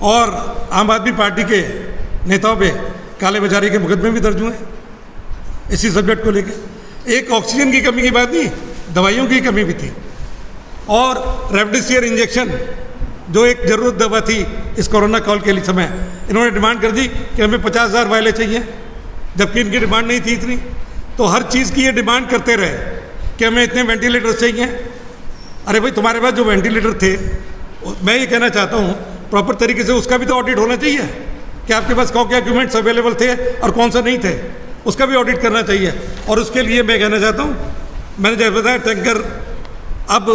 और आम आदमी पार्टी के नेताओं पे काले बाजारी के मुकदमे भी दर्ज हुए इसी सब्जेक्ट को लेकर। एक ऑक्सीजन की कमी की बात नहीं, दवाइयों की कमी भी थी। और रेमडेसिविर इंजेक्शन जो एक ज़रूरत दवा थी इस कोरोना काल के लिए समय, इन्होंने डिमांड कर दी कि हमें 50,000 वायलें चाहिए, जबकि इनकी डिमांड नहीं थी इतनी। तो हर चीज़ की ये डिमांड करते रहे कि हमें इतने वेंटिलेटर चाहिए। अरे भाई, तुम्हारे पास जो वेंटिलेटर थे, मैं ये कहना चाहता हूँ प्रॉपर तरीके से उसका भी तो ऑडिट होना चाहिए कि आपके पास कौन क्या इक्विपमेंट्स अवेलेबल थे और कौन सा नहीं थे, उसका भी ऑडिट करना चाहिए। और उसके लिए मैं कहना चाहता हूँ, मैंने जब बताया टैंकर, अब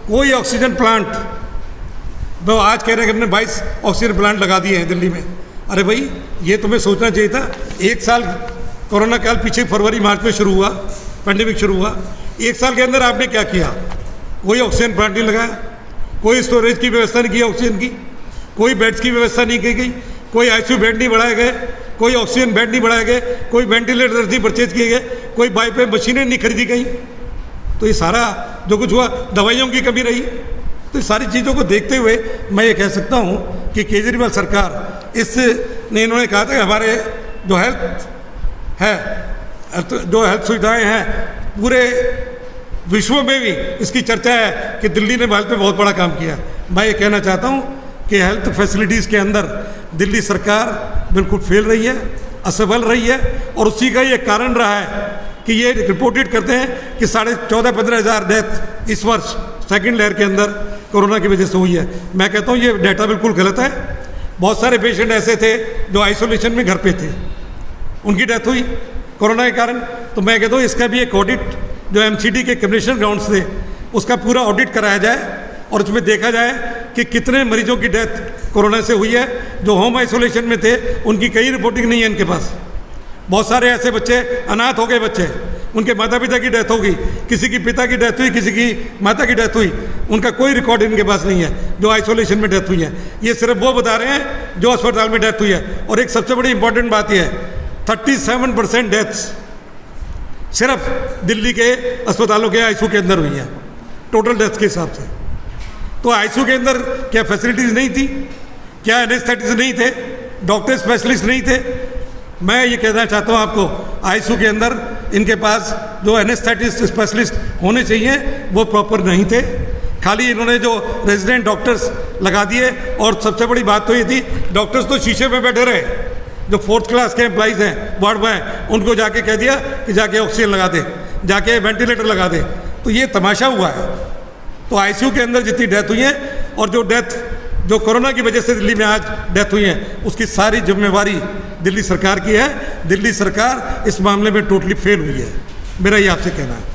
कोई ऑक्सीजन प्लांट, वो आज कह रहे हैं कि हमने 22 ऑक्सीजन प्लांट लगा दिए हैं दिल्ली में। अरे भाई, ये तुम्हें सोचना चाहिए था। एक साल कोरोना काल पीछे फरवरी मार्च में शुरू हुआ, पैंडेमिक शुरू हुआ, एक साल के अंदर आपने क्या किया? कोई ऑक्सीजन प्लांट नहीं लगाया, कोई स्टोरेज की व्यवस्था नहीं की ऑक्सीजन की, कोई बेड्स की व्यवस्था नहीं की गई, कोई आईसीयू बेड नहीं बढ़ाए गए, कोई ऑक्सीजन बेड नहीं बढ़ाए गए, कोई वेंटिलेटर नहीं परचेज किए गए, कोई बाईपास मशीनें नहीं खरीदी गई। तो ये सारा जो कुछ हुआ, दवाइयों की कमी रही। तो सारी चीज़ों को देखते हुए मैं ये कह सकता हूँ कि केजरीवाल सरकार इसने, इन्होंने कहा था कि हमारे जो हेल्थ है, जो हेल्थ सुविधाएं हैं, पूरे विश्व में भी इसकी चर्चा है कि दिल्ली ने हेल्थ पे बहुत बड़ा काम किया। मैं ये कहना चाहता हूँ कि हेल्थ फैसिलिटीज़ के अंदर दिल्ली सरकार बिल्कुल फेल रही है, असफल रही है। और उसी का ये कारण रहा है कि ये रिपोर्टेड करते हैं कि 14,5-15 हज़ार डेथ इस वर्ष सेकंड लहर के अंदर कोरोना की वजह से हुई है। मैं कहता हूँ ये डाटा बिल्कुल गलत है। बहुत सारे पेशेंट ऐसे थे जो आइसोलेशन में घर पे थे, उनकी डेथ हुई कोरोना के कारण। तो मैं कहता हूँ इसका भी एक ऑडिट, जो एमसीडी के कमिश्नर ग्राउंड्स थे, उसका पूरा ऑडिट कराया जाए और उसमें देखा जाए कि कितने मरीजों की डेथ कोरोना से हुई है। जो होम आइसोलेशन में थे उनकी कई रिपोर्टिंग नहीं है इनके पास। बहुत सारे ऐसे बच्चे अनाथ हो गए, बच्चे उनके माता पिता की डेथ हो गई, किसी की पिता की डेथ हुई, किसी की माता की डेथ हुई, उनका कोई रिकॉर्ड इनके पास नहीं है जो आइसोलेशन में डेथ हुई है। ये सिर्फ वो बता रहे हैं जो अस्पताल में डेथ हुई है। और एक सबसे बड़ी इंपॉर्टेंट बात यह है, 37% डेथ्स सिर्फ दिल्ली के अस्पतालों के आईसीयू के अंदर हुई है टोटल डेथ के हिसाब से। तो आईसीयू के अंदर क्या फैसिलिटीज़ नहीं थी? क्या एनेस्थेटिस्ट नहीं थे? डॉक्टर स्पेशलिस्ट नहीं थे? मैं ये कहना चाहता हूँ आपको, आईसीयू के अंदर इनके पास जो एनेस्थेटिस्ट स्पेशलिस्ट होने चाहिए वो प्रॉपर नहीं थे। खाली इन्होंने जो रेजिडेंट डॉक्टर्स लगा दिए। और सबसे बड़ी बात तो ये थी, डॉक्टर्स तो शीशे पे बैठे रहे, जो 4th क्लास के एम्प्लॉइज़ हैं, वार्ड बॉय, उनको जाके कह दिया कि जाके ऑक्सीजन लगा दे, जाके वेंटिलेटर लगा दे। तो ये तमाशा हुआ है। तो आईसीयू के अंदर जितनी डेथ हुई है और जो डेथ जो कोरोना की वजह से दिल्ली में आज डेथ हुई है, उसकी सारी जिम्मेवारी दिल्ली सरकार की है। दिल्ली सरकार इस मामले में टोटली फेल हुई है, मेरा ये आपसे कहना है।